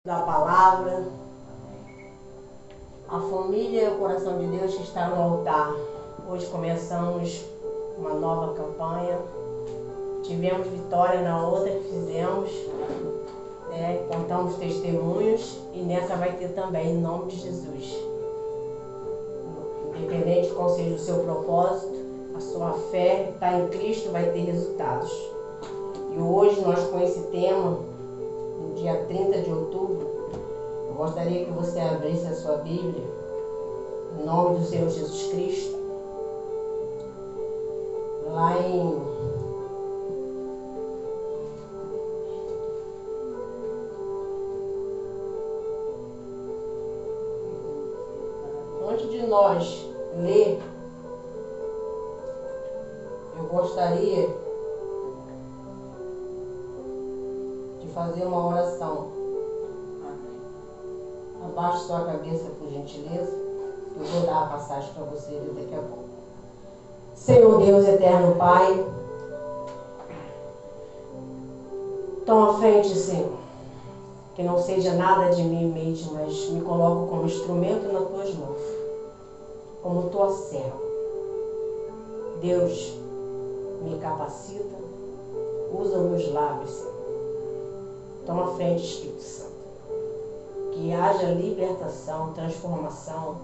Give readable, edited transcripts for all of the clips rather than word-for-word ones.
Da palavra, a família e o coração de Deus que está no altar. Hoje começamos uma nova campanha, tivemos vitória na outra que fizemos, contamos testemunhos e nessa vai ter também, em nome de Jesus. Independente de qual seja o seu propósito, a sua fé que está em Cristo vai ter resultados. E hoje nós com esse tema, no dia 30 de outubro, eu gostaria que você abrisse a sua Bíblia, em nome do Senhor Jesus Cristo, lá antes de nós ler, eu gostaria de fazer uma oração. Abaixe sua cabeça, por gentileza. Eu vou dar a passagem para você daqui a pouco. Senhor Deus, eterno Pai, toma à frente, Senhor. Que não seja nada de mim mesmo, mas me coloco como instrumento nas tuas mãos. Como tua serva. Deus, me capacita. Usa meus lábios, Senhor. Toma à frente, Espírito Santo. Que haja libertação, transformação,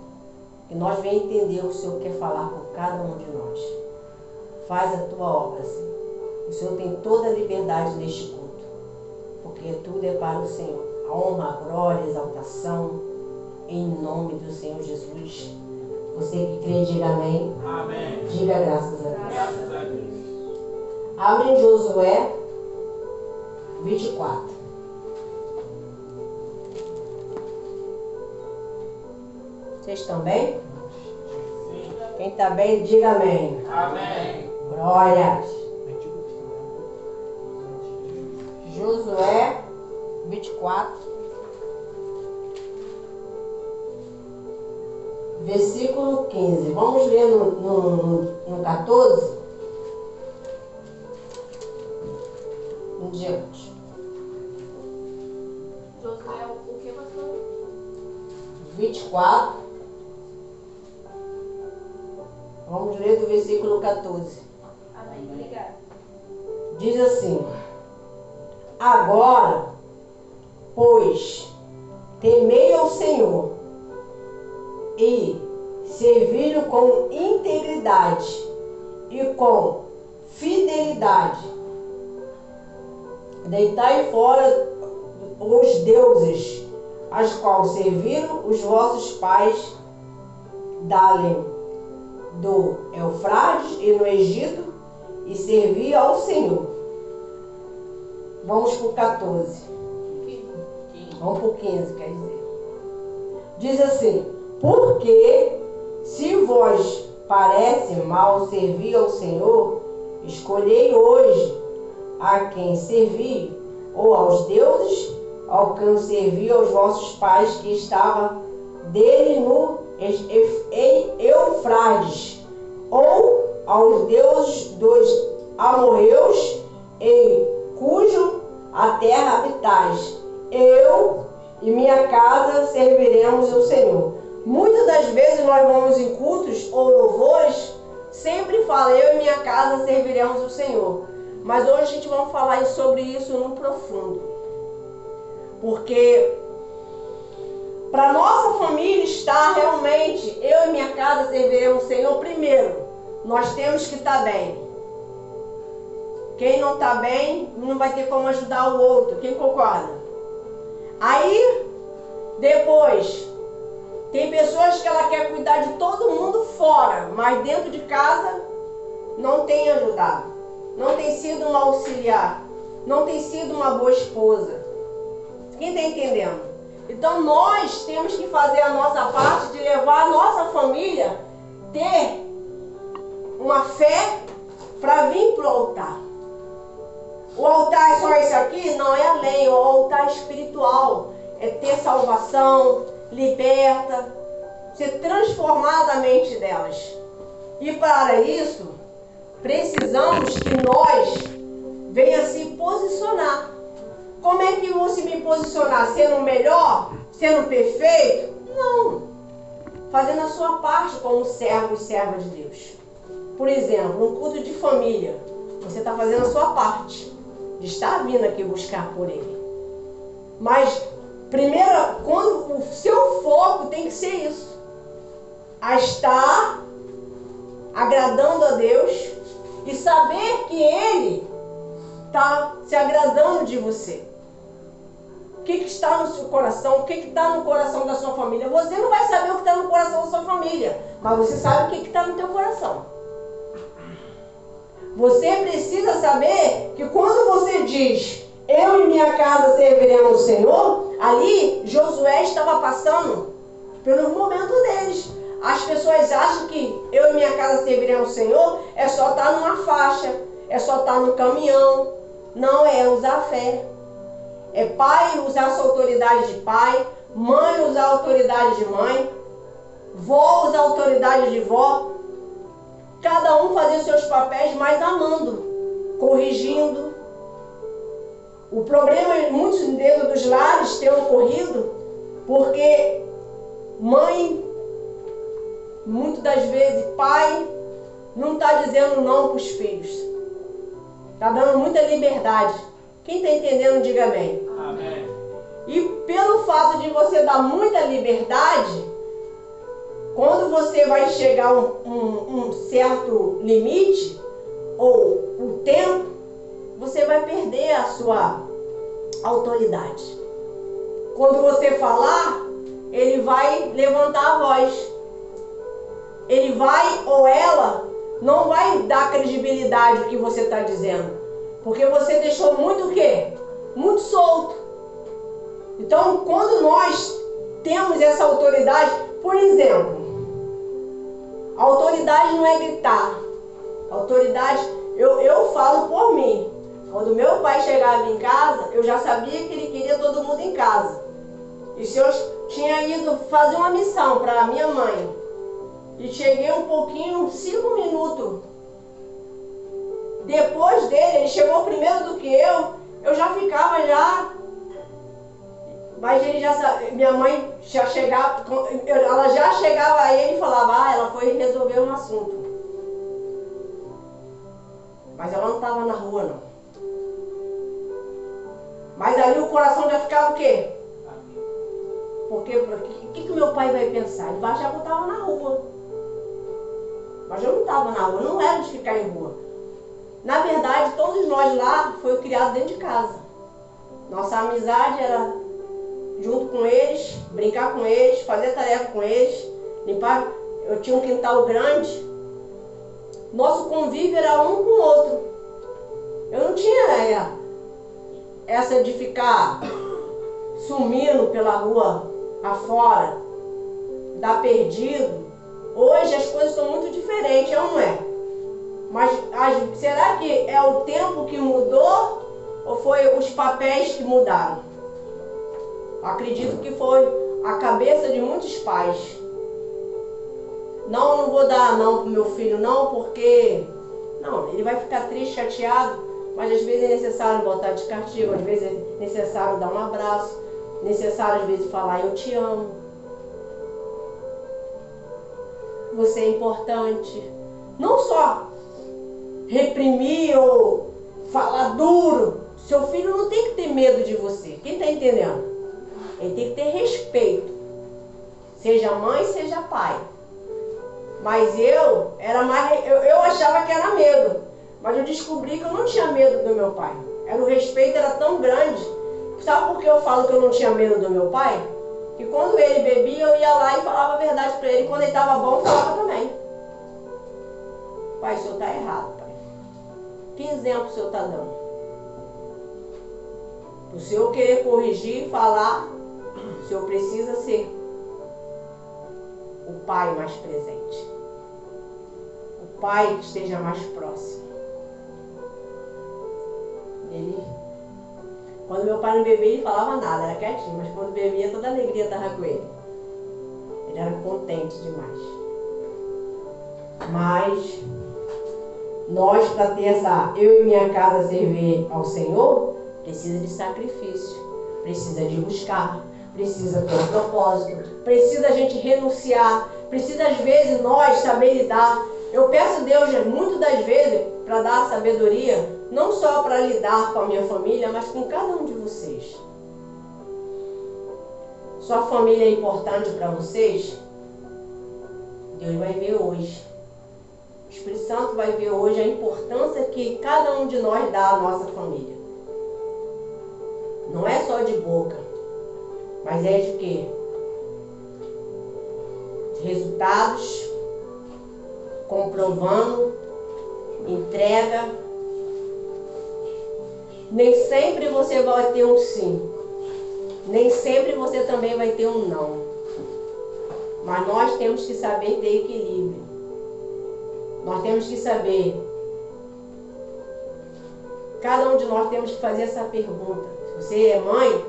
que nós venhamos entender o que o Senhor quer falar por cada um de nós. Faz a tua obra, Senhor. O Senhor tem toda a liberdade neste culto, porque tudo é para o Senhor. A honra, a glória, a exaltação, em nome do Senhor Jesus. Você que crê, diga amém. Amém. Diga graças a Deus. Graças a Deus. Abre em Josué 24. Vocês estão bem? Sim. Quem está bem, diga amém. Amém. Glória. Josué 24, versículo 15. Vamos ler no 14? Em diante. Josué, o que pastor? 24. Vamos ler do versículo 14. Amém. Obrigada. Diz assim: agora, pois, temei ao Senhor e servi-lo com integridade e com fidelidade. Deitai fora os deuses, as quais serviram os vossos pais dalem do Eufrates e no Egito, e servi ao Senhor. Vamos para o 14. Vamos para o 15, quer dizer. Diz assim: porque se vos parece mal servir ao Senhor, escolhei hoje a quem servir, ou aos deuses, ao quem servir aos vossos pais que estava dele no Eufrates, ou aos deuses dos amorreus, em cujo a terra habitais. Eu e minha casa serviremos ao Senhor. Muitas das vezes nós vamos em cultos ou louvores, sempre fala, eu e minha casa serviremos ao Senhor. Mas hoje a gente vai falar sobre isso no profundo. Porque para nossa família estar realmente, eu e minha casa serviremos ao Senhor, primeiro, nós temos que estar bem. Quem não está bem, não vai ter como ajudar o outro. Quem concorda? Aí, depois, tem pessoas que ela quer cuidar de todo mundo fora, mas dentro de casa não tem ajudado. Não tem sido uma auxiliar. Não tem sido uma boa esposa. Quem está entendendo? Então nós temos que fazer a nossa parte de levar a nossa família a ter uma fé para vir para o altar. O altar é só esse aqui? Não, é além. O altar espiritual é ter salvação, liberta, ser transformada a mente delas. E para isso, precisamos que nós venha se posicionar. Como é que eu vou se me posicionar? Sendo melhor? Sendo perfeito? Não. Fazendo a sua parte como servo e serva de Deus. Por exemplo, no culto de família, você está fazendo a sua parte de estar vindo aqui buscar por Ele. Mas, primeiro, quando o seu foco tem que ser isso. A estar agradando a Deus e saber que Ele está se agradando de você. O que está no seu coração? O que está no coração da sua família? Você não vai saber o que está no coração da sua família, mas você sabe o que está no teu coração. Você precisa saber que quando você diz, eu e minha casa serviremos ao Senhor, ali Josué estava passando pelos momentos deles. As pessoas acham que eu e minha casa serviremos ao Senhor é só estar numa faixa, é só estar no caminhão. Não, é usar a fé. É pai usar a sua autoridade de pai, mãe usar a autoridade de mãe, vó usar a autoridade de vó. Cada um fazer seus papéis, mas amando, corrigindo. O problema em muitos dentro dos lares tem ocorrido porque mãe, muitas das vezes pai, não está dizendo não para os filhos. Está dando muita liberdade. Quem está entendendo, diga amém. Amém. E pelo fato de você dar muita liberdade, quando você vai chegar a um certo limite, ou o tempo, você vai perder a sua autoridade. Quando você falar, ele vai levantar a voz. Ele vai ou ela não vai dar credibilidade ao que você está dizendo. Porque você deixou muito o quê? Muito solto. Então, quando nós temos essa autoridade, por exemplo, a autoridade não é gritar. A autoridade, eu falo por mim. Quando meu pai chegava em casa, eu já sabia que ele queria todo mundo em casa. E se eu tinha ido fazer uma missão para a minha mãe, e cheguei um pouquinho, 5 minutos depois dele, ele chegou primeiro do que eu já ficava já. Mas ele já, minha mãe já chegava, ela já chegava aí e ele falava, ela foi resolver um assunto. Mas ela não estava na rua, não. Mas ali o coração já ficava o quê? Porque o que meu pai vai pensar? Ele vai achar que eu estava na rua. Mas eu não estava na rua, não era de ficar em rua. Na verdade, todos nós lá fomos criados dentro de casa. Nossa amizade era junto com eles, brincar com eles, fazer tarefa com eles, limpar. Eu tinha um quintal grande. Nosso convívio era um com o outro. Eu não tinha essa de ficar sumindo pela rua afora, dar perdido. Hoje as coisas estão muito diferentes, não é? Mas será que é o tempo que mudou ou foi os papéis que mudaram? Acredito que foi a cabeça de muitos pais. Não vou dar não pro meu filho não, porque não, ele vai ficar triste, chateado, mas às vezes é necessário botar de castigo, às vezes é necessário dar um abraço, necessário às vezes falar eu te amo. Você é importante. Não só reprimir ou falar duro. Seu filho não tem que ter medo de você. Quem está entendendo? Ele tem que ter respeito. Seja mãe, seja pai. Mas eu achava que era medo. Mas eu descobri que eu não tinha medo do meu pai. O respeito era tão grande. Sabe por que eu falo que eu não tinha medo do meu pai? Que quando ele bebia, eu ia lá e falava a verdade para ele. Quando ele estava bom, eu falava também. Pai, o senhor está errado, pai. Que exemplo o senhor está dando? O senhor querer corrigir, falar, o senhor precisa ser o pai mais presente. O pai que esteja mais próximo. Quando meu pai não bebia, ele falava nada, era quietinho. Mas quando bebia, toda a alegria estava com ele. Ele era contente demais. Mas nós, para ter eu e minha casa servir ao Senhor, Precisa de sacrifício, precisa de buscar, precisa ter um propósito, precisa a gente renunciar, precisa às vezes nós saber lidar. Eu peço a Deus muitas das vezes para dar sabedoria, não só para lidar com a minha família, mas com cada um de vocês. Sua família é importante para vocês? Deus vai ver hoje. O Espírito Santo vai ver hoje a importância que cada um de nós dá à nossa família. Não é só de boca, mas é de quê? De resultados, comprovando, entrega. Nem sempre você vai ter um sim. Nem sempre você também vai ter um não. Mas nós temos que saber ter equilíbrio. Nós temos que saber. Cada um de nós temos que fazer essa pergunta. Se você é mãe,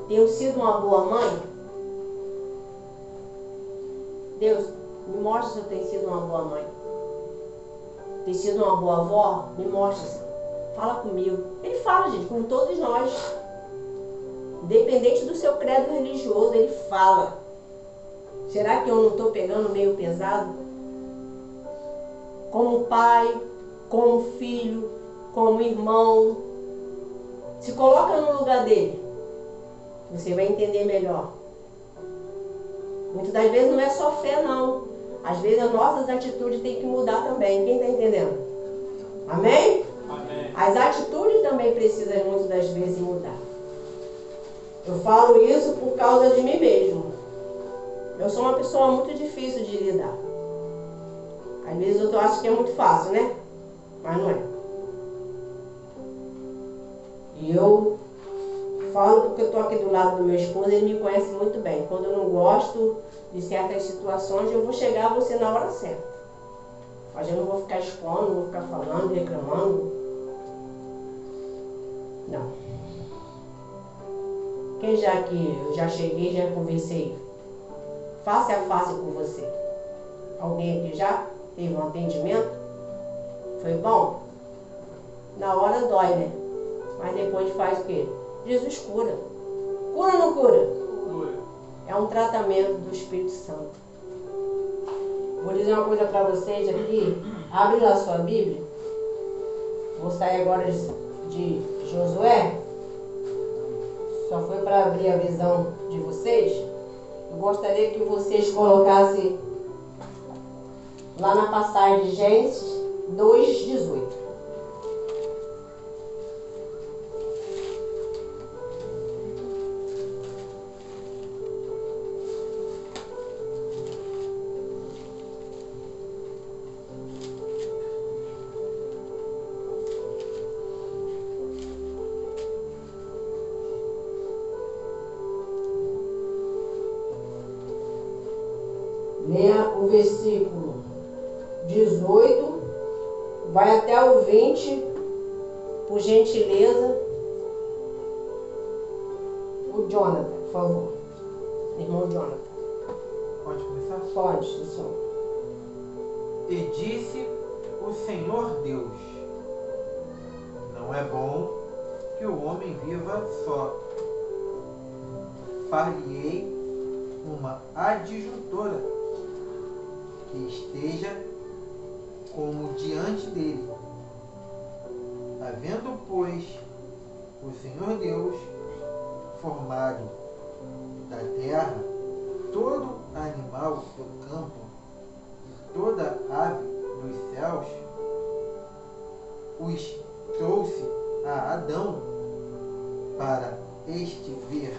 tenho sido uma boa mãe? Deus, me mostra se eu tenho sido uma boa mãe. Tem sido uma boa avó? Me mostra, Senhor. Fala comigo. Ele fala, gente, com todos nós. Independente do seu credo religioso, ele fala. Será que eu não estou pegando meio pesado? Como pai, como filho, como irmão. Se coloca no lugar dele. Você vai entender melhor. Muitas das vezes não é só fé, não. Às vezes as nossas atitudes têm que mudar também. Quem está entendendo? Amém? Amém. As atitudes também precisam muitas das vezes mudar. Eu falo isso por causa de mim mesmo. Eu sou uma pessoa muito difícil de lidar. Às vezes eu acho que é muito fácil, né? Mas não é. E eu falo porque eu estou aqui do lado do meu esposo, ele me conhece muito bem. Quando eu não gosto de certas situações, eu vou chegar a você na hora certa. Mas eu não vou ficar expondo, não vou ficar falando, reclamando. Não. Quem já que eu já cheguei, já conversei face a face com você? Alguém aqui já teve um atendimento? Foi bom? Na hora dói, né? Mas depois faz o quê? Jesus cura. Cura ou não cura? Cura. É um tratamento do Espírito Santo. Vou dizer uma coisa para vocês aqui. Abre lá a sua Bíblia. Vou sair agora de Josué. Só foi para abrir a visão de vocês. Eu gostaria que vocês colocassem lá na passagem de Gênesis 2:18. Leia o versículo 18, vai até o 20, por gentileza. O Jonathan, por favor. Irmão Jonathan. Pode começar? Pode, senhor. E disse o Senhor Deus: não é bom que o homem viva só. Far-lhe-ei uma adjuntora que esteja como diante dele. Havendo, pois, o Senhor Deus formado da terra todo animal do campo e toda ave dos céus, os trouxe a Adão para este ver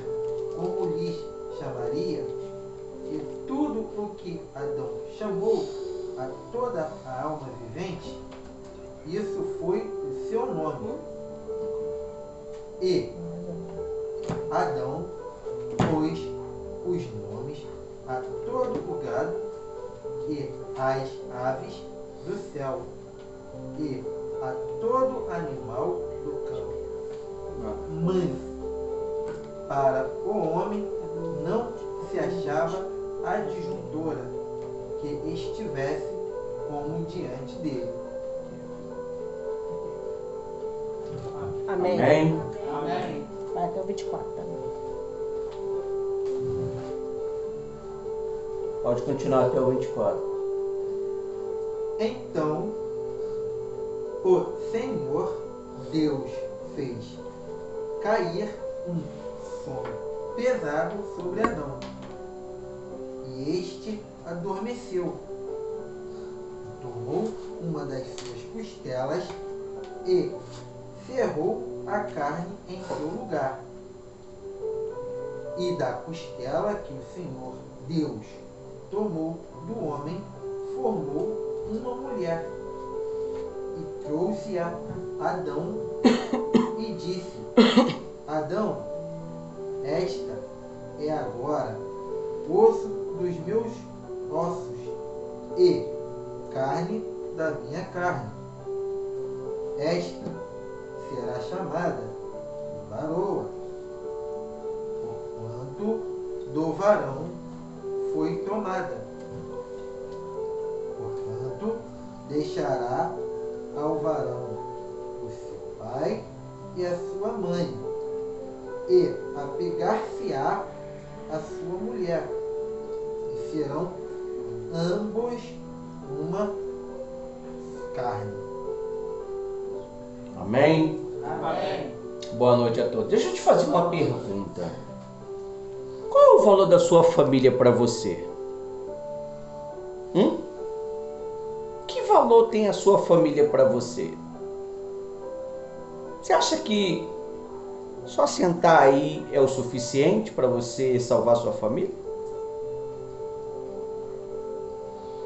como lhes chamaria. E tudo o que Adão chamou a toda a alma vivente, isso foi o seu nome. E Adão pôs os nomes a todo o gado e às aves do céu e a todo animal do campo. Mas para o homem não se achava adjuntora que estivesse como diante dele. Amém. Amém. 24 também. Pode continuar até o 24. Então, o Senhor Deus fez cair um sono pesado sobre Adão, e este adormeceu. Tomou uma das suas costelas e ferrou a carne em seu lugar. E da costela que o Senhor Deus tomou do homem, formou uma mulher e trouxe a Adão e disse: Adão, esta é agora osso dos meus ossos e carne da minha carne. Esta será chamada varoa, porquanto do varão foi tomada. Portanto, deixará ao varão o seu pai e a sua mãe, e apegar-se-á a sua mulher, e serão ambos uma carne. Amém? Amém. Boa noite a todos. Deixa eu te fazer uma pergunta. Qual é o valor da sua família para você? Que valor tem a sua família para você? Você acha que só sentar aí é o suficiente para você salvar sua família?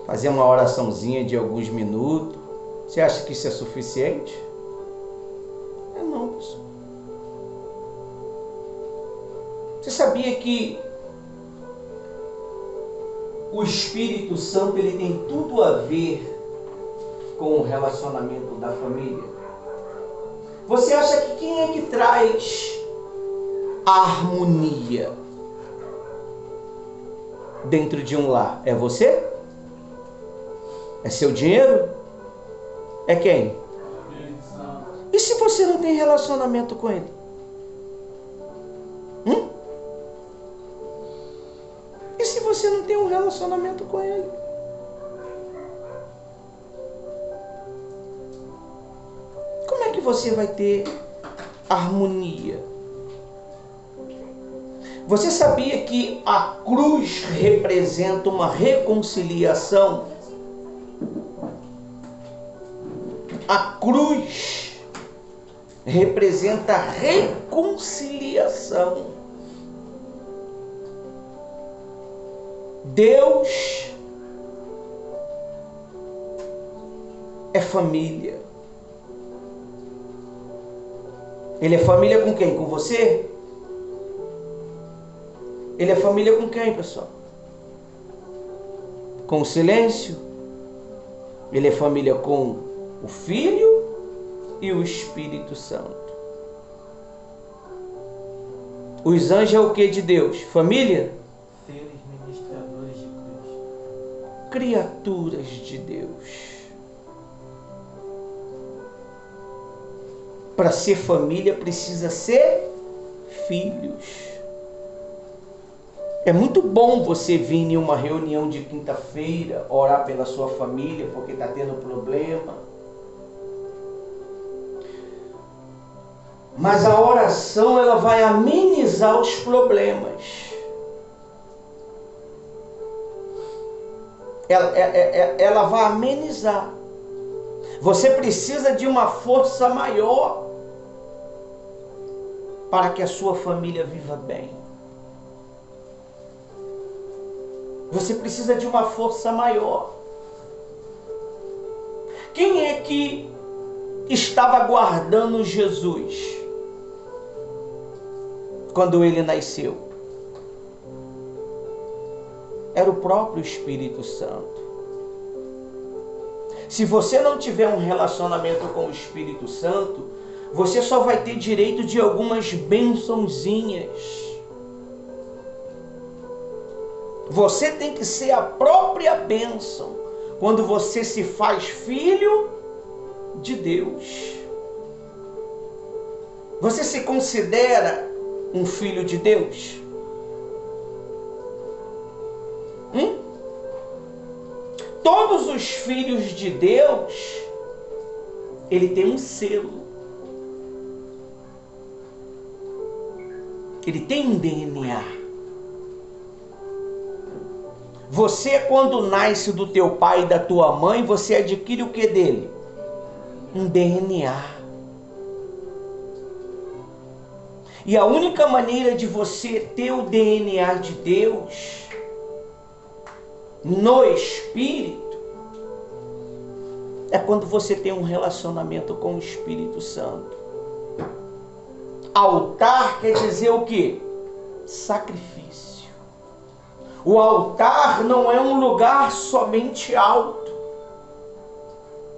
Fazer uma oraçãozinha de alguns minutos? Você acha que isso é suficiente? Não, pessoal. Você sabia que o Espírito Santo ele tem tudo a ver com o relacionamento da família? Você acha que quem é que traz a harmonia dentro de um lar? É você? É seu dinheiro? É quem? E se você não tem relacionamento com ele? E se você não tem um relacionamento com ele? Como é que você vai ter harmonia? Você sabia que a cruz representa uma reconciliação? A cruz representa reconciliação. Deus é família. Ele é família com quem? Com você? Ele é família com quem, pessoal? Com o silêncio? Ele é família com o Filho e o Espírito Santo. Os anjos é o que de Deus? Família? Seres ministradores de Cristo. Criaturas de Deus. Para ser família precisa ser filhos. É muito bom você vir em uma reunião de quinta-feira, orar pela sua família porque está tendo problema. Mas a oração ela vai amenizar os problemas. Ela vai amenizar. Você precisa de uma força maior para que a sua família viva bem. Você precisa de uma força maior. Quem é que estava guardando Jesus quando ele nasceu? Era o próprio Espírito Santo. Se você não tiver um relacionamento com o Espírito Santo, você só vai ter direito de algumas bênçãozinhas. Você tem que ser a própria bênção quando você se faz filho de Deus. Você se considera um filho de Deus? Todos os filhos de Deus, ele tem um selo. Ele tem um DNA. Você, quando nasce do teu pai e da tua mãe, você adquire o que dele? Um DNA. E a única maneira de você ter o DNA de Deus no Espírito é quando você tem um relacionamento com o Espírito Santo. Altar quer dizer o quê? Sacrifício. O altar não é um lugar somente alto.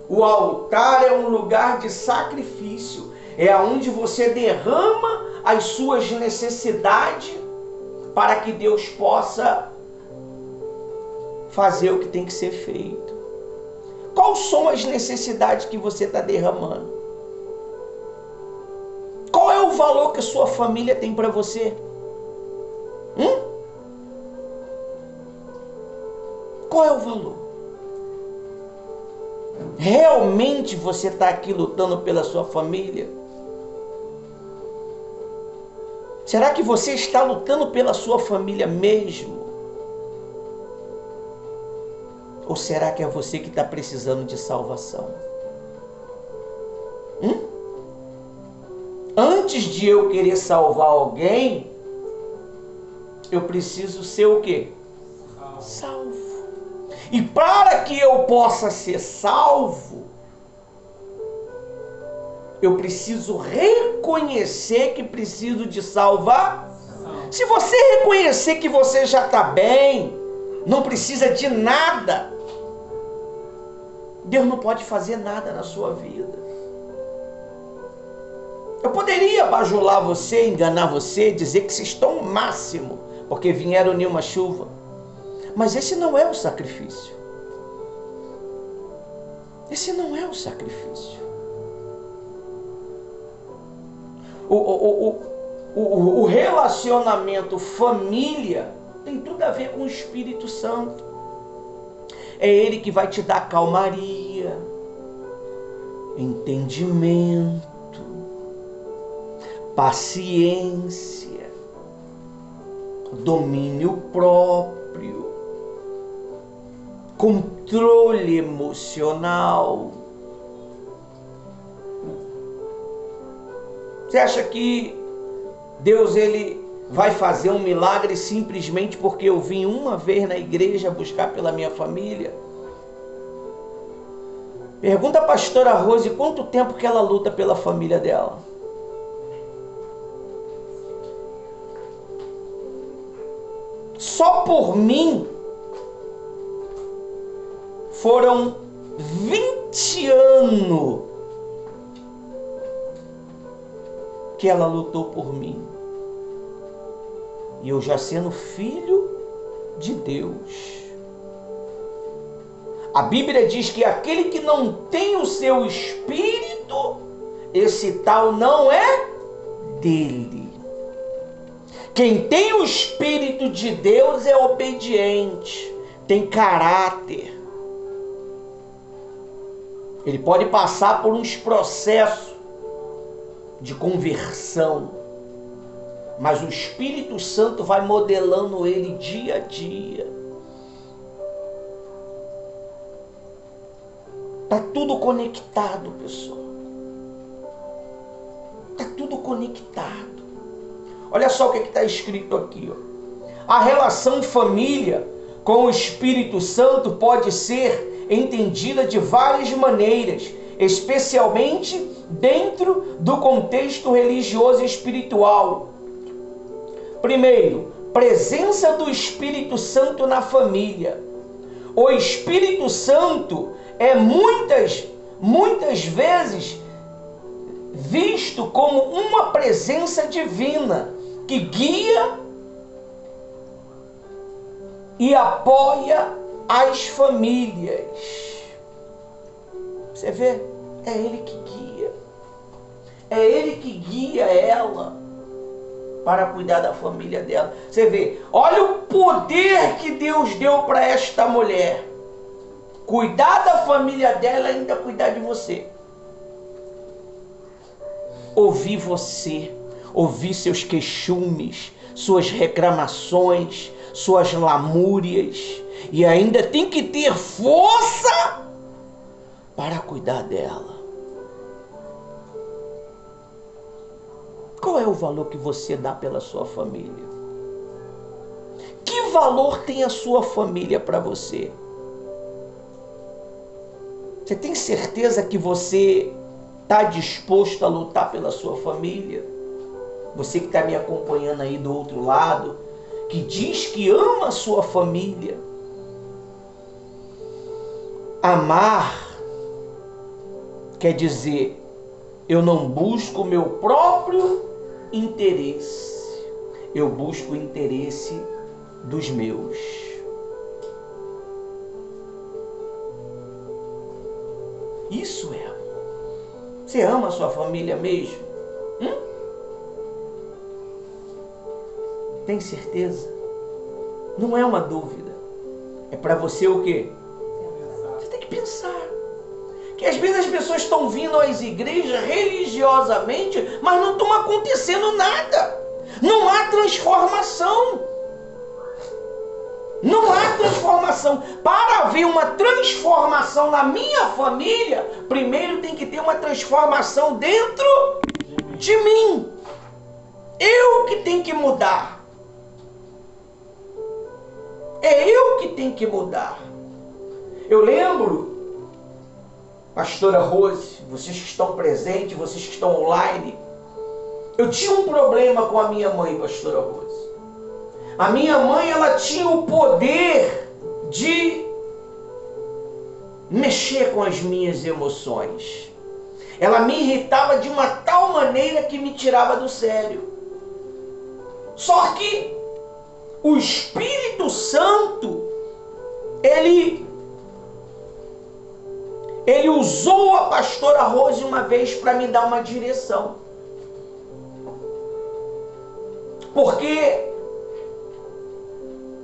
O altar é um lugar de sacrifício. É onde você derrama as suas necessidades para que Deus possa fazer o que tem que ser feito. Quais são as necessidades que você está derramando? Qual é o valor que a sua família tem para você? Qual é o valor? Realmente você está aqui lutando pela sua família? Será que você está lutando pela sua família mesmo? Ou será que é você que está precisando de salvação? Antes de eu querer salvar alguém, eu preciso ser o quê? Salvo. E para que eu possa ser salvo, eu preciso reconhecer que preciso de salvação. Se você reconhecer que você já está bem, não precisa de nada, Deus não pode fazer nada na sua vida. Eu poderia bajular você, enganar você, dizer que vocês estão o máximo, porque vieram em uma chuva. Mas esse não é o sacrifício. Esse não é o sacrifício. O relacionamento família tem tudo a ver com o Espírito Santo. É Ele que vai te dar calmaria, entendimento, paciência, domínio próprio, controle emocional. Você acha que Deus ele vai fazer um milagre simplesmente porque eu vim uma vez na igreja buscar pela minha família? Pergunta a pastora Rose quanto tempo que ela luta pela família dela. Só por mim foram 20 anos que ela lutou por mim. E eu já sendo filho de Deus. A Bíblia diz que aquele que não tem o seu espírito, esse tal não é dele. Quem tem o Espírito de Deus é obediente, tem caráter. Ele pode passar por uns processos de conversão, mas o Espírito Santo vai modelando ele dia a dia. Está tudo conectado, pessoal. Está tudo conectado. Olha só o que está escrito aqui. A relação família com o Espírito Santo pode ser entendida de várias maneiras, especialmente dentro do contexto religioso e espiritual. Primeiro, presença do Espírito Santo na família. O Espírito Santo é muitas vezes visto como uma presença divina que guia e apoia as famílias. Você vê? É Ele que guia. É Ele que guia ela. para cuidar da família dela. Você vê, olha o poder que Deus deu para esta mulher. Cuidar da família dela e ainda cuidar de você. Ouvir você, ouvir seus queixumes, suas reclamações, suas lamúrias, e ainda tem que ter força para cuidar dela. Qual é o valor que você dá pela sua família? Que valor tem a sua família para você? Você tem certeza que você está disposto a lutar pela sua família? Você que está me acompanhando aí do outro lado, que diz que ama a sua família. Amar quer dizer, eu não busco o meu próprio interesse, eu busco o interesse dos meus. Isso é amor. Você ama a sua família mesmo? Tem certeza? Não é uma dúvida. É para você o quê? Você tem que pensar. Que às vezes as pessoas estão vindo às igrejas religiosamente, mas não estão acontecendo nada. Não há transformação. Não há transformação. Para haver uma transformação na minha família, primeiro tem que ter uma transformação dentro de mim. Eu que tenho que mudar. É eu que tenho que mudar. Eu lembro, pastora Rose, vocês que estão presentes, vocês que estão online, eu tinha um problema com a minha mãe, pastora Rose. A minha mãe, ela tinha o poder de mexer com as minhas emoções. Ela me irritava de uma tal maneira que me tirava do sério. Só que o Espírito Santo, ele usou a pastora Rose uma vez para me dar uma direção. Porque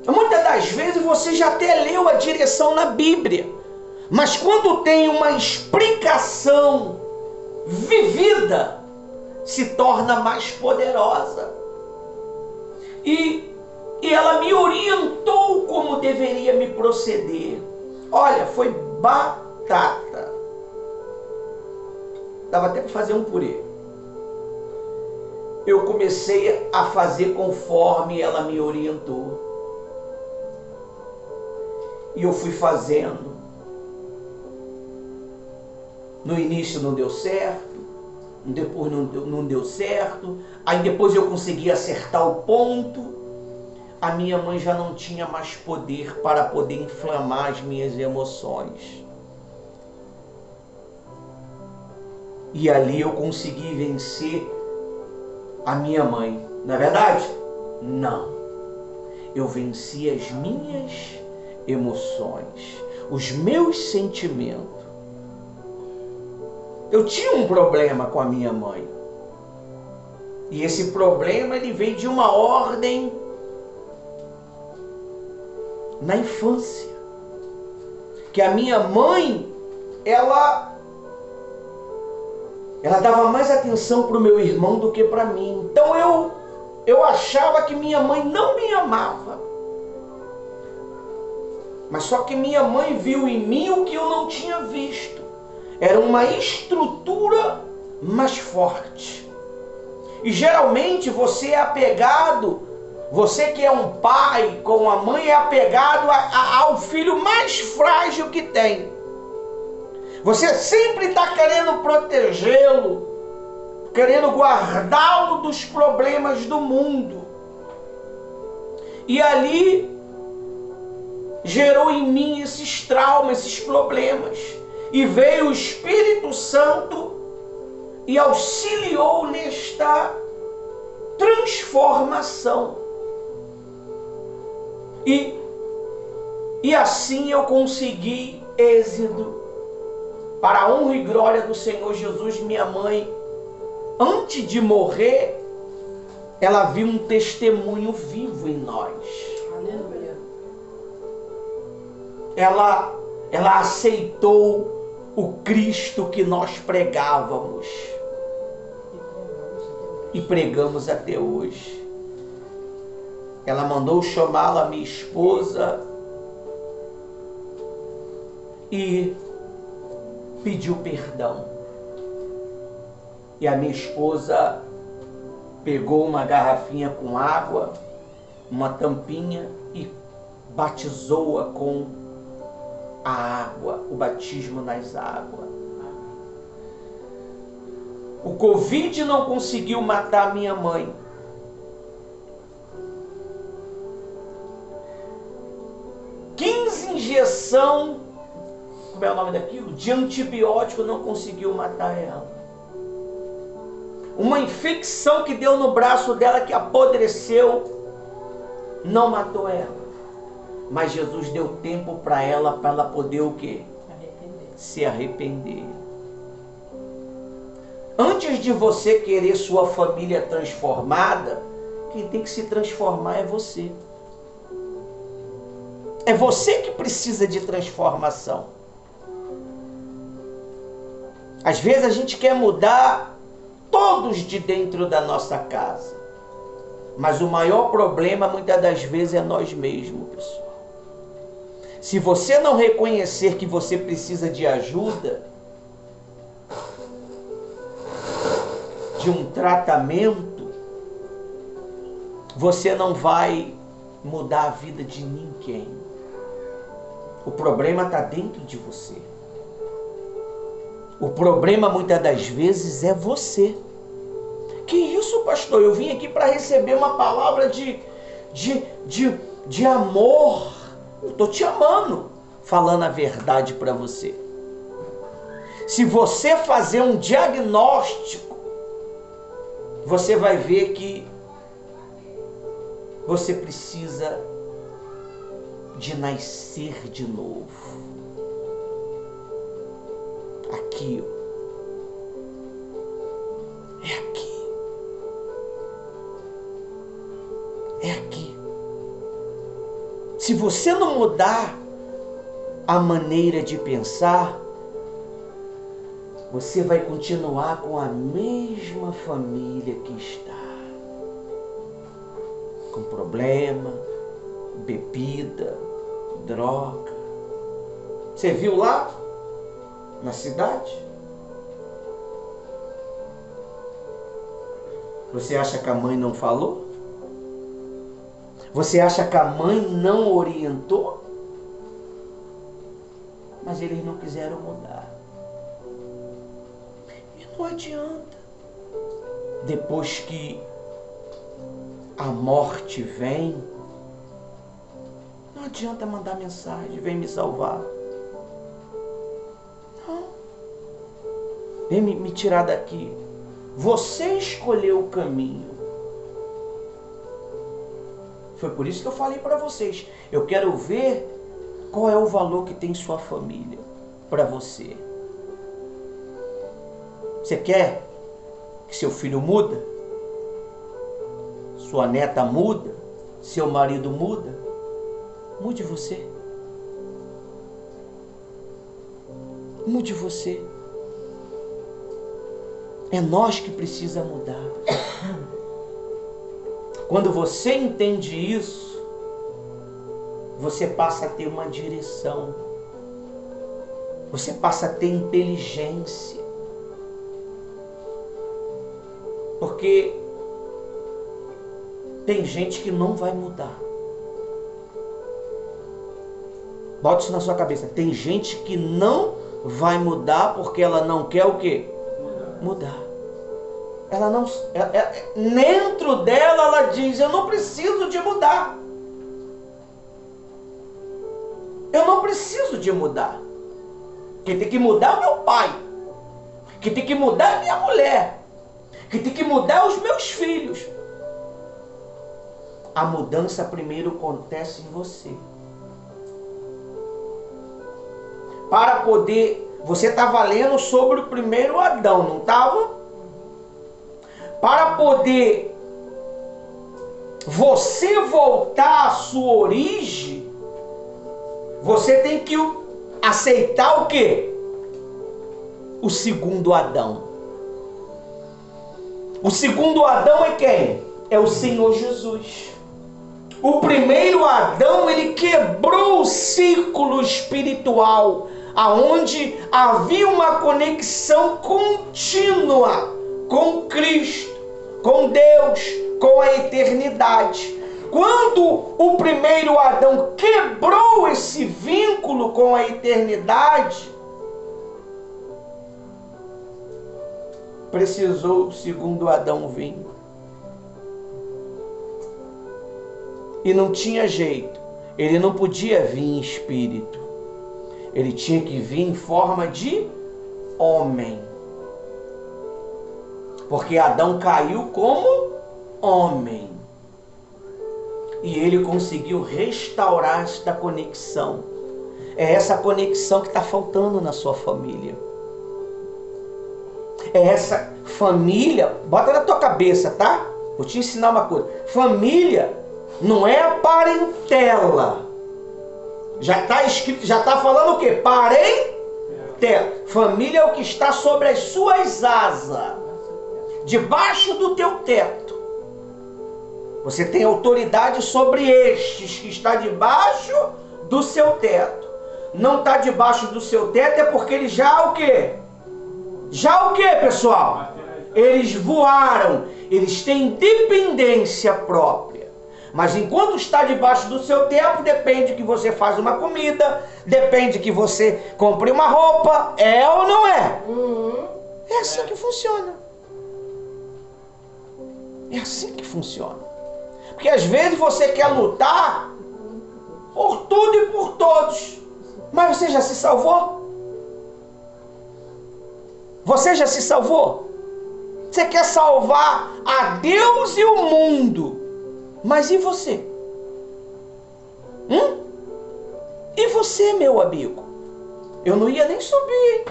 muitas das vezes você já até leu a direção na Bíblia, mas quando tem uma explicação vivida, se torna mais poderosa. E ela me orientou como deveria me proceder. Olha, foi batata. Dava até para fazer um purê. Eu comecei a fazer conforme ela me orientou. E eu fui fazendo. No início não deu certo. Depois não deu certo. Aí depois eu consegui acertar o ponto. A minha mãe já não tinha mais poder para poder inflamar as minhas emoções. E ali eu consegui vencer a minha mãe. Não é verdade? Não. Eu venci as minhas emoções, os meus sentimentos. Eu tinha um problema com a minha mãe. E esse problema, ele veio de uma ordem na infância. Que a minha mãe, ela dava mais atenção para o meu irmão do que para mim. Então eu achava que minha mãe não me amava. Mas só que minha mãe viu em mim o que eu não tinha visto. Era uma estrutura mais forte. E geralmente você é apegado, você que é um pai com a mãe, é apegado ao filho mais frágil que tem. Você sempre está querendo protegê-lo, querendo guardá-lo dos problemas do mundo. E ali gerou em mim esses traumas, esses problemas. E veio o Espírito Santo e auxiliou nesta transformação. E assim eu consegui êxito. Para a honra e glória do Senhor Jesus, minha mãe, antes de morrer, ela viu um testemunho vivo em nós. Aleluia. Ela aceitou o Cristo que nós pregávamos e pregamos até hoje. Ela mandou chamá-la, minha esposa, e pediu perdão. E a minha esposa pegou uma garrafinha com água, uma tampinha, e batizou-a com a água, o batismo nas águas. O Covid não conseguiu matar minha mãe. Injeção, como é o nome daquilo? De antibiótico não conseguiu matar ela. Uma infecção que deu no braço dela, que apodreceu, não matou ela. Mas Jesus deu tempo para ela poder o quê? Se arrepender. Antes de você querer sua família transformada, quem tem que se transformar é você. É você que precisa de transformação. Às vezes a gente quer mudar todos de dentro da nossa casa. Mas o maior problema muitas das vezes é nós mesmos, pessoal. Se você não reconhecer que você precisa de ajuda, de um tratamento, você não vai mudar a vida de ninguém. O problema está dentro de você. O problema muitas das vezes é você. Que isso, pastor? Eu vim aqui para receber uma palavra de amor. Eu estou te amando, falando a verdade para você. Se você fazer um diagnóstico, você vai ver que você precisa de nascer de novo. Aqui, ó. É aqui. É aqui. Se você não mudar a maneira de pensar, você vai continuar com a mesma família que está. Com problema, bebida, droga. Você viu lá na cidade? Você acha que a mãe não falou? Você acha que a mãe não orientou? Mas eles não quiseram mudar. E não adianta. Depois que a morte vem, não adianta mandar mensagem, vem me salvar. Não. Vem me tirar daqui. Você escolheu o caminho. Foi por isso que eu falei para vocês. Eu quero ver qual é o valor que tem sua família para você. Você quer que seu filho muda? Sua neta muda? Seu marido muda? Mude você. Mude você. É nós que precisa mudar. Quando você entende isso, você passa a ter uma direção. Você passa a ter inteligência. Porque tem gente que não vai mudar. Bota isso na sua cabeça. Tem gente que não vai mudar porque ela não quer o quê? Mudar. Ela não, dentro dela ela diz, eu não preciso de mudar. Eu não preciso de mudar. Quem tem que mudar é o meu pai. Quem tem que mudar é a minha mulher. Quem tem que mudar é os meus filhos. A mudança primeiro acontece em você. Para poder... Você estava lendo sobre o primeiro Adão, não estava? Para poder você voltar à sua origem, você tem que aceitar o quê? O segundo Adão. O segundo Adão é quem? É o Senhor Jesus. O primeiro Adão, ele quebrou o ciclo espiritual, aonde havia uma conexão contínua com Cristo, com Deus, com a eternidade. Quando o primeiro Adão quebrou esse vínculo com a eternidade, precisou o segundo Adão vir. E não tinha jeito. Ele não podia vir em espírito. Ele tinha que vir em forma de homem. Porque Adão caiu como homem. E ele conseguiu restaurar esta conexão. É essa conexão que está faltando na sua família. É essa família, bota na tua cabeça, tá? Vou te ensinar uma coisa. Família não é a parentela. Já está escrito, já está falando o quê? Parentela. Família é o que está sobre as suas asas, debaixo do teu teto. Você tem autoridade sobre estes que está debaixo do seu teto. Não está debaixo do seu teto é porque ele já o quê? Já o quê, pessoal? Eles voaram. Eles têm independência própria. Mas enquanto está debaixo do seu teto, depende que você faz uma comida, depende que você compre uma roupa. É ou não é? É assim que funciona. É assim que funciona. Porque às vezes você quer lutar por tudo e por todos. Mas você já se salvou? Você já se salvou? Você quer salvar a Deus e o mundo. Mas e você? E você, meu amigo? Eu não ia nem subir.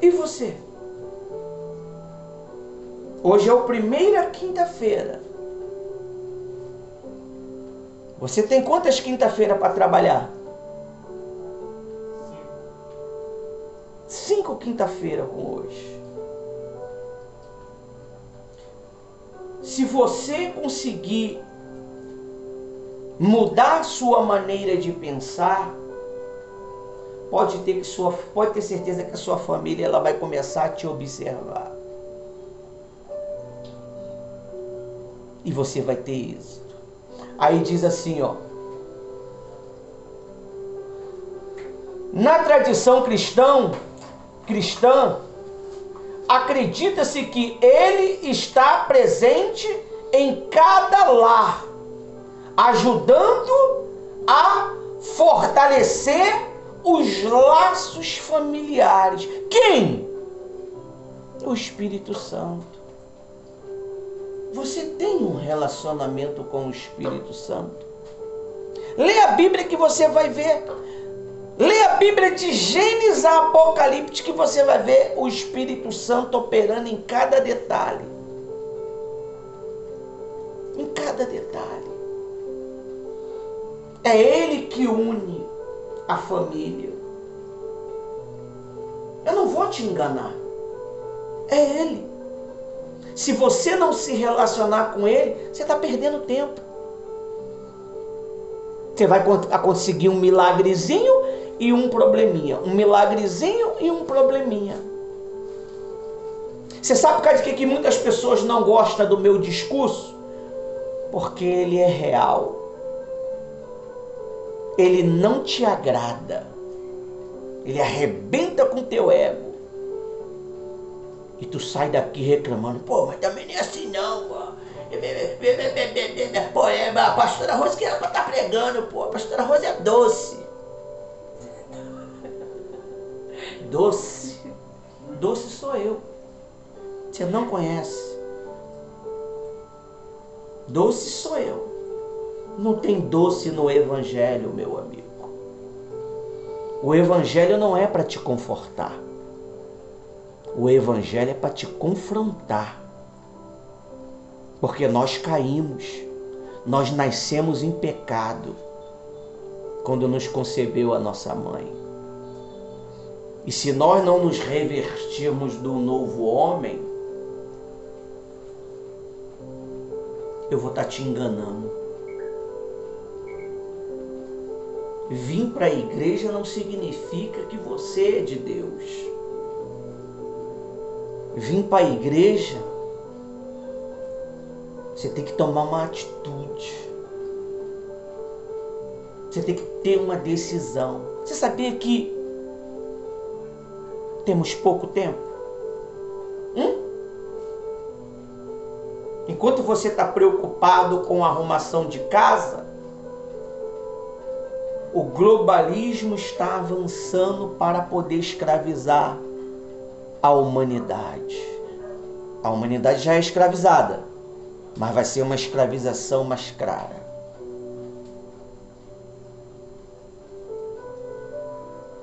E você? Hoje é a primeira quinta-feira. Você tem quantas quinta-feiras para trabalhar? 5 quinta-feiras com hoje. Se você conseguir mudar sua maneira de pensar, pode ter certeza que a sua família ela vai começar a te observar. E você vai ter êxito. Aí diz assim, ó. Na tradição cristã, acredita-se que ele está presente em cada lar, ajudando a fortalecer os laços familiares. Quem? O Espírito Santo. Você tem um relacionamento com o Espírito Santo? Lê a Bíblia que você vai ver. Lê a Bíblia de Gênesis a Apocalipse que você vai ver o Espírito Santo operando em cada detalhe. Em cada detalhe. É Ele que une a família. Eu não vou te enganar. É Ele. Se você não se relacionar com Ele, você está perdendo tempo. Você vai conseguir um milagrezinho e um probleminha. Um milagrezinho e um probleminha. Você sabe por causa de que muitas pessoas não gostam do meu discurso? Porque ele é real. Ele não te agrada. Ele arrebenta com teu ego. E tu sai daqui reclamando. Pô, mas também nem é assim não, pô. Pô, a pastora Rose que ela tá pregando, pô. A pastora Rose é doce. Doce. Doce sou eu. Você não conhece. Doce sou eu. Não tem doce no Evangelho, meu amigo. O Evangelho não é para te confortar. O Evangelho é para te confrontar. Porque nós caímos, nós nascemos em pecado quando nos concebeu a nossa mãe. E se nós não nos revertirmos do novo homem, eu vou estar te enganando. Vir para a igreja não significa que você é de Deus. Vir para a igreja, você tem que tomar uma atitude. Você tem que ter uma decisão. Você sabia que temos pouco tempo? Enquanto você está preocupado com a arrumação de casa, o globalismo está avançando para poder escravizar a humanidade. A humanidade já é escravizada, mas vai ser uma escravização mais clara.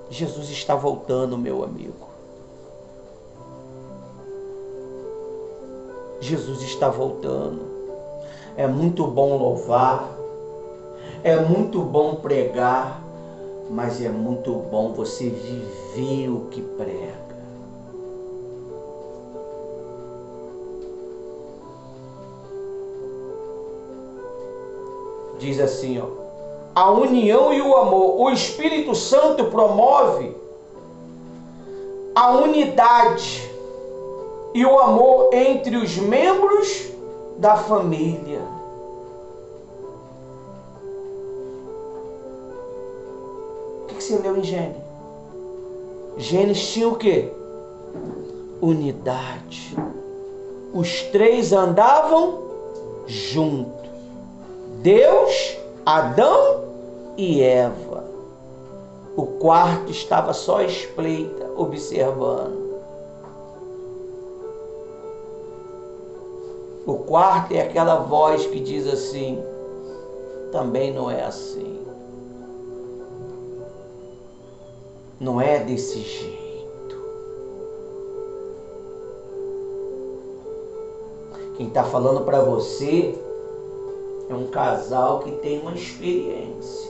Jesus está voltando, meu amigo. Jesus está voltando. É muito bom louvar, é muito bom pregar, mas é muito bom você viver o que prega. Diz assim, ó: a união e o amor. O Espírito Santo promove a unidade e o amor entre os membros da família. O que você leu em Gênesis? Gênesis tinha o quê? Unidade. Os três andavam juntos. Deus, Adão e Eva. O quarto estava só à espreita, observando. O quarto é aquela voz que diz assim: também não é assim. Não é desse jeito. Quem está falando para você é um casal que tem uma experiência.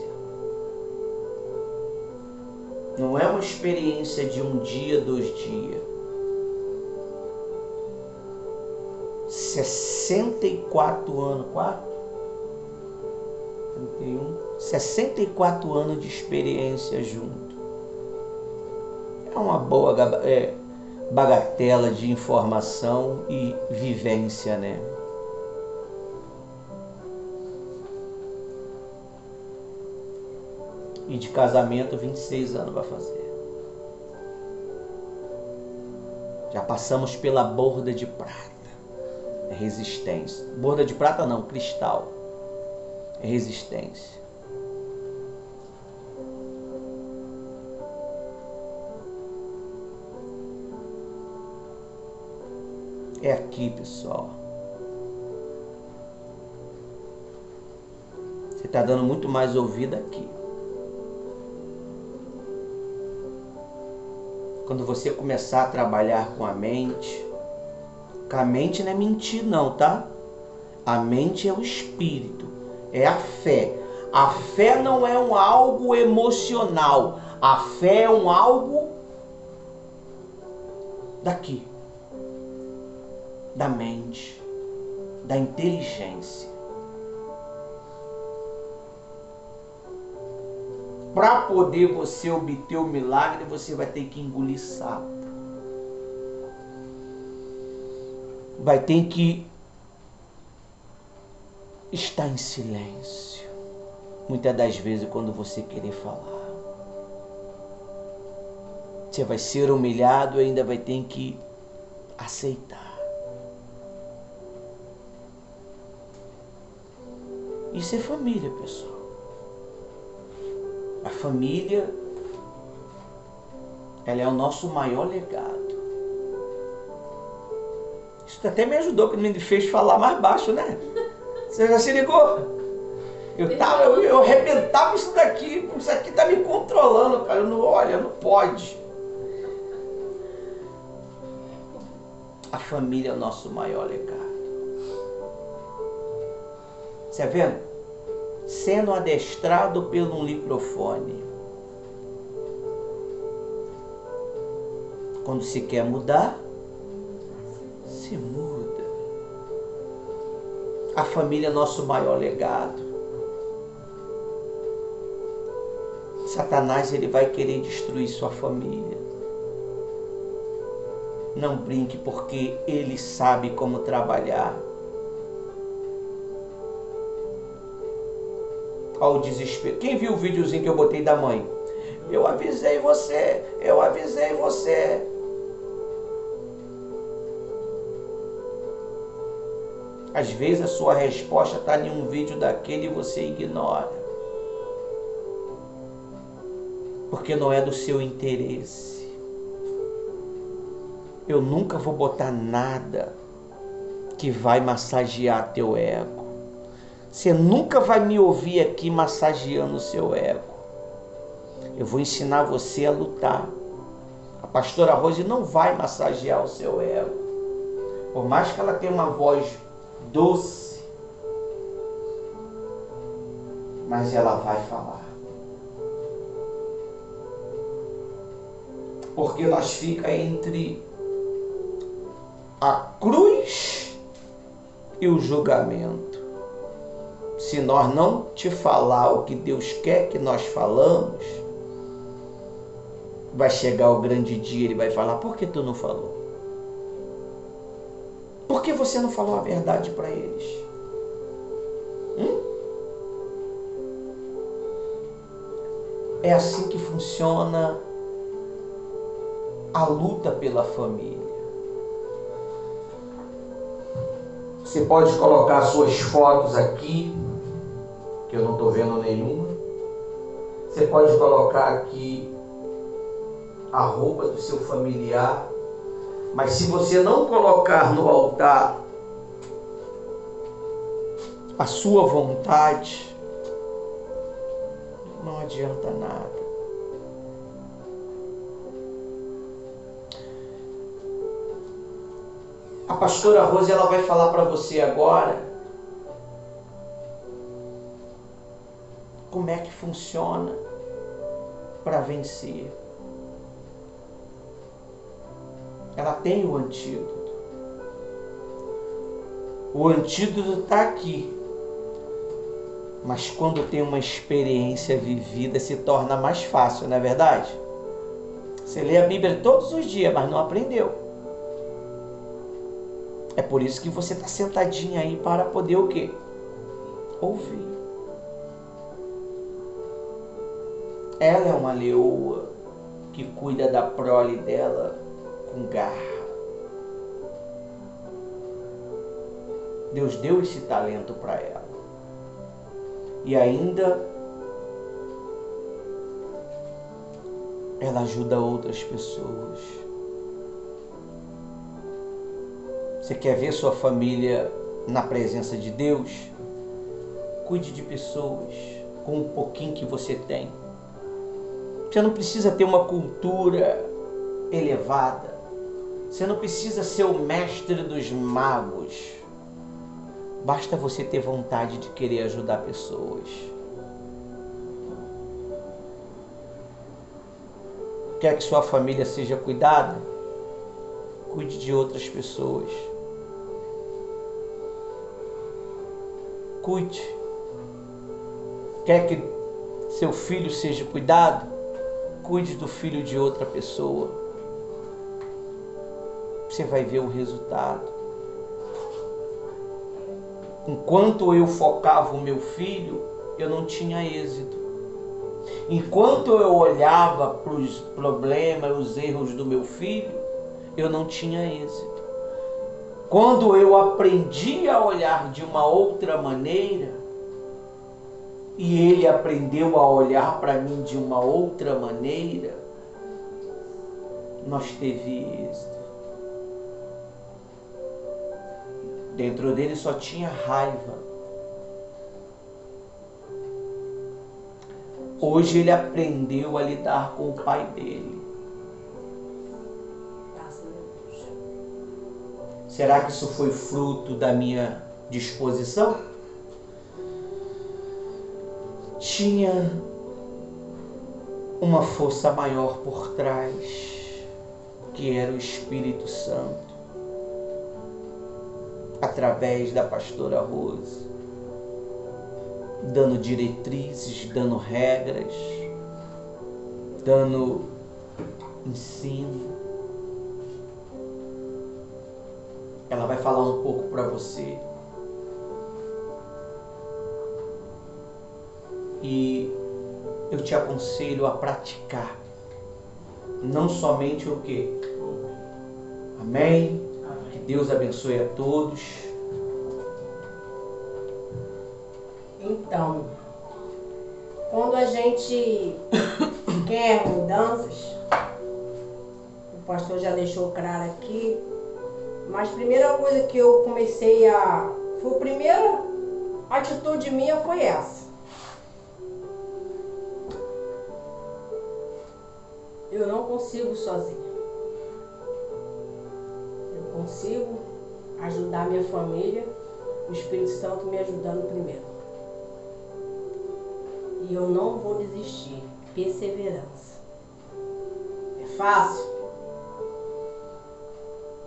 Não é uma experiência de um dia, 2 dias. 64 anos, 64 anos de experiência junto. É uma boa bagatela de informação e vivência, né? E de casamento, 26 anos vai fazer. Já passamos pela borda de prata. É resistência. Borda de prata não, cristal. É resistência. É aqui, pessoal. Você está dando muito mais ouvido aqui. Quando você começar a trabalhar com a mente não é mentir não, tá? A mente é o espírito, é a fé. A fé não é um algo emocional. A fé é um algo daqui, da mente, da inteligência. Para poder você obter o milagre, você vai ter que engolir sapo. Vai ter que estar em silêncio. Muitas das vezes quando você querer falar. Você vai ser humilhado e ainda vai ter que aceitar. Isso é família, pessoal. A família, ela é o nosso maior legado. Isso até me ajudou, que me fez falar mais baixo, né? Você já se ligou? Eu arrebentava isso daqui tá me controlando, cara. Não pode. A família é o nosso maior legado. Você vendo? Sendo adestrado pelo um microfone. Quando se quer mudar, se muda. A família é nosso maior legado. Satanás, ele vai querer destruir sua família. Não brinque, porque ele sabe como trabalhar. Olha o desespero. Quem viu o videozinho que eu botei da mãe? Eu avisei você, eu avisei você. Às vezes a sua resposta está em um vídeo daquele e você ignora. Porque não é do seu interesse. Eu nunca vou botar nada que vai massagear teu ego. Você nunca vai me ouvir aqui massageando o seu ego. Eu vou ensinar você a lutar. A pastora Rose não vai massagear o seu ego. Por mais que ela tenha uma voz doce, mas ela vai falar. Porque nós fica entre a cruz e o julgamento. Se nós não te falar o que Deus quer que nós falamos, vai chegar o grande dia, ele vai falar: por que tu não falou? Por que você não falou a verdade para eles? É assim que funciona a luta pela família. Você pode colocar suas fotos aqui, que eu não estou vendo nenhuma. Você pode colocar aqui a roupa do seu familiar. Mas se você não colocar no altar a sua vontade, não adianta nada. A pastora Rose, ela vai falar para você agora como é que funciona para vencer. Ela tem o antídoto. O antídoto está aqui. Mas quando tem uma experiência vivida, se torna mais fácil, não é verdade? Você lê a Bíblia todos os dias, mas não aprendeu. É por isso que você está sentadinha aí para poder o quê? Ouvir. Ela é uma leoa que cuida da prole dela com garra. Deus deu esse talento para ela. E ainda ela ajuda outras pessoas. Você quer ver sua família na presença de Deus? Cuide de pessoas com o pouquinho que você tem. Você não precisa ter uma cultura elevada. Você não precisa ser o mestre dos magos. Basta você ter vontade de querer ajudar pessoas. Quer que sua família seja cuidada? Cuide de outras pessoas. Cuide. Quer que seu filho seja cuidado? Cuide do filho de outra pessoa. Você vai ver o resultado. Enquanto eu focava o meu filho, eu não tinha êxito. Enquanto eu olhava para os problemas, os erros do meu filho, eu não tinha êxito. Quando eu aprendi a olhar de uma outra maneira, e ele aprendeu a olhar para mim de uma outra maneira, nós teve êxito. Dentro dele só tinha raiva. Hoje ele aprendeu a lidar com o pai dele. Será que isso foi fruto da minha disposição? tinha uma força maior por trás, que era o Espírito Santo, através da pastora Rose, dando diretrizes, dando regras, dando ensino. Ela vai falar um pouco para você. E eu te aconselho a praticar. Não somente o quê? Amém? Que Deus abençoe a todos. Então, quando a gente quer mudanças, o pastor já deixou claro aqui, mas a primeira coisa que eu comecei a... a primeira atitude minha foi essa. Eu não consigo sozinha. Eu consigo ajudar minha família, o Espírito Santo me ajudando primeiro. E eu não vou desistir. Perseverança. É fácil?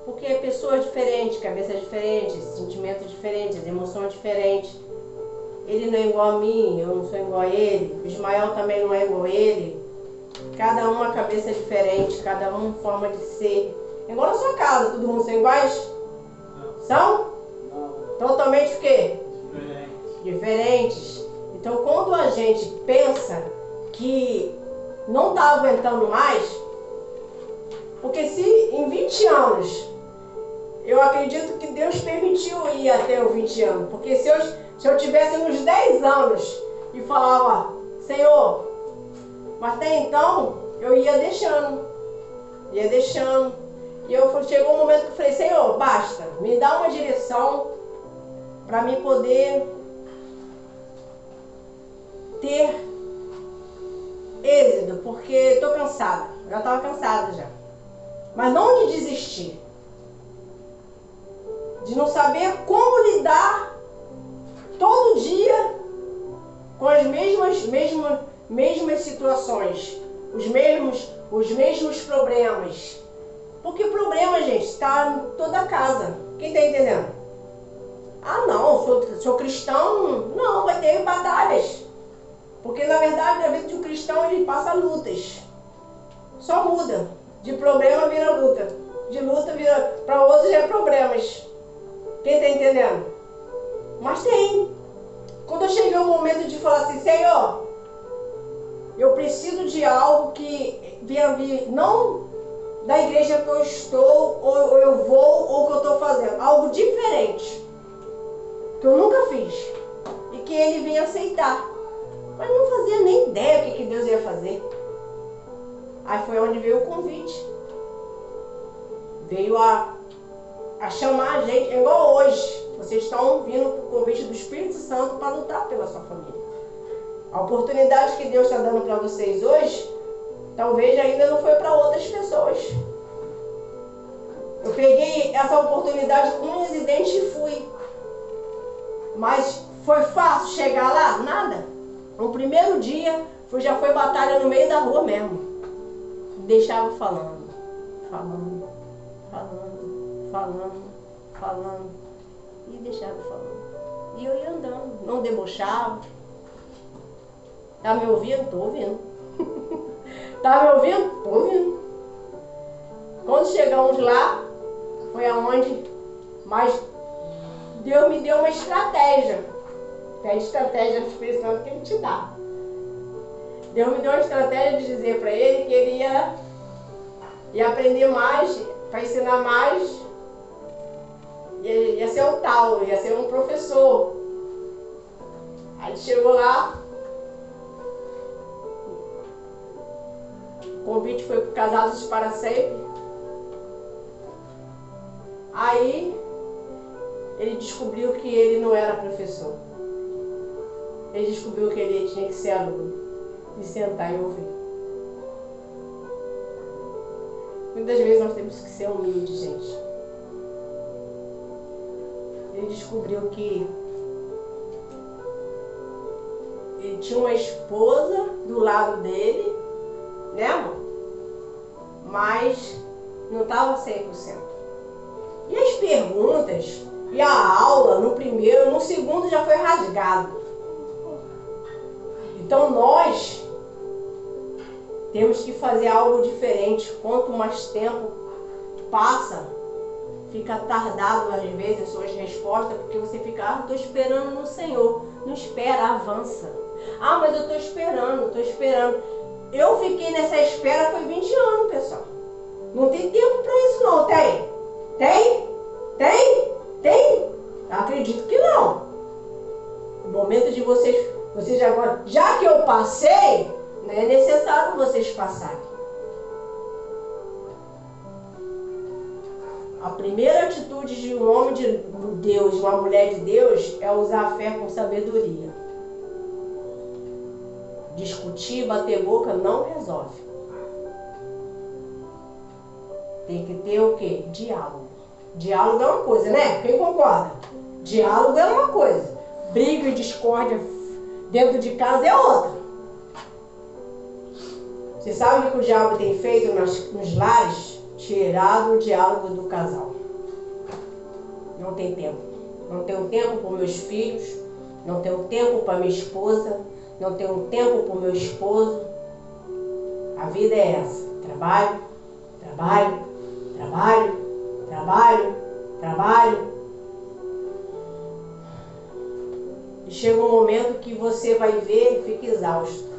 Porque pessoas diferentes, cabeças diferentes, sentimentos diferentes, emoções diferentes. Ele não é igual a mim, eu não sou igual a ele. O Ismael também não é igual a ele. Cada um uma cabeça diferente, cada um forma de ser. É igual na sua casa, todo mundo são iguais? Não. São? Não. Totalmente o quê? Diferente. Diferentes. Então, quando a gente pensa que não está aguentando mais, porque se em 20 anos, eu acredito que Deus permitiu ir até os 20 anos, porque se eu tivesse uns 10 anos e falava, Senhor, mas até então eu ia deixando. E chegou um momento que eu falei, Senhor, basta, me dá uma direção para mim poder ter êxito, porque estou cansada, já estava cansada já. Mas não de desistir, de não saber como lidar todo dia com as mesmas situações, os mesmos problemas. Porque problema, gente, está em toda a casa. Quem está entendendo? Ah, não, sou cristão. Não, vai ter batalhas. Porque, na verdade, a vida de um cristão, ele passa lutas. Só muda. De problema vira luta. De luta vira... Para outros é problemas. Quem está entendendo? Mas tem. Quando eu cheguei ao momento de falar assim, Senhor, eu preciso de algo que venha vir, não da igreja que eu estou, ou eu vou, ou que eu estou fazendo. Algo diferente. Que eu nunca fiz. E que ele venha aceitar. Mas não fazia nem ideia do que Deus ia fazer. Aí foi onde veio o convite. Veio a chamar a gente, igual hoje. Vocês estão vindo para o convite do Espírito Santo para lutar pela sua família. A oportunidade que Deus está dando para vocês hoje, talvez ainda não foi para outras pessoas. Eu peguei essa oportunidade com unhas e dentes e fui. Mas foi fácil chegar lá? Nada. No primeiro dia, já foi batalha no meio da rua mesmo. Deixava falando. E deixava falando. E eu ia andando. Não debochava. Tá me ouvindo? Tô ouvindo. Tá me ouvindo? Tô ouvindo. Quando chegamos lá, foi aonde, mas Deus me deu uma estratégia. Pede estratégia do Espírito Santo que Ele te dá. Deus me deu uma estratégia de dizer para ele que ele ia aprender mais, para ensinar mais. Ia ser um tal, ia ser um professor. Aí chegou lá, o convite foi para Casados para Sempre. Aí ele descobriu que ele não era professor. Ele descobriu que ele tinha que ser aluno e sentar e ouvir. Muitas vezes nós temos que ser humildes, gente. Ele descobriu que ele tinha uma esposa do lado dele, né, amor? Mas não estava 100%. E as perguntas, e a aula no primeiro, no segundo já foi rasgado. Então nós temos que fazer algo diferente. Quanto mais tempo passa, fica tardado às vezes as suas respostas, porque você fica, estou esperando no Senhor. Não espera, avança. Mas eu estou esperando. Eu fiquei nessa espera foi 20 anos, pessoal. Não tem tempo para isso não, tem? Tem? Acredito que não. O momento de vocês agora, já que eu passei, não é necessário vocês passarem. A primeira atitude de um homem de Deus, uma mulher de Deus, é usar a fé com sabedoria. Discutir, bater boca não resolve. Tem que ter o quê? Diálogo. Diálogo é uma coisa, né? Quem concorda? Diálogo é uma coisa. Briga e discórdia dentro de casa é outra. Você sabe o que o diabo tem feito nos lares? Tirado o diálogo do casal. Não tem tempo. Não tenho tempo para meus filhos. Não tenho tempo para minha esposa. Não tenho tempo para o meu esposo. A vida é essa. Trabalho. E chega um momento que você vai ver e fica exausto.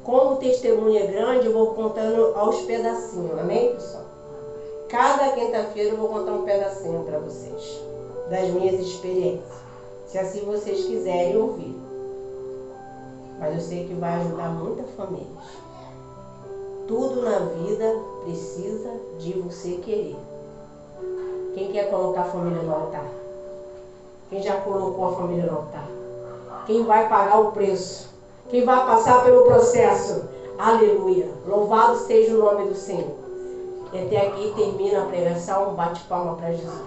Como o testemunho é grande, eu vou contando aos pedacinhos. Amém, pessoal? Cada quinta-feira eu vou contar um pedacinho para vocês. Das minhas experiências. Se assim vocês quiserem ouvir. Mas eu sei que vai ajudar muitas famílias. Tudo na vida precisa de você querer. Quem quer colocar a família no altar? Quem já colocou a família no altar? Quem vai pagar o preço? Quem vai passar pelo processo? Aleluia! Louvado seja o nome do Senhor. E até aqui termina a pregação. Bate palma para Jesus.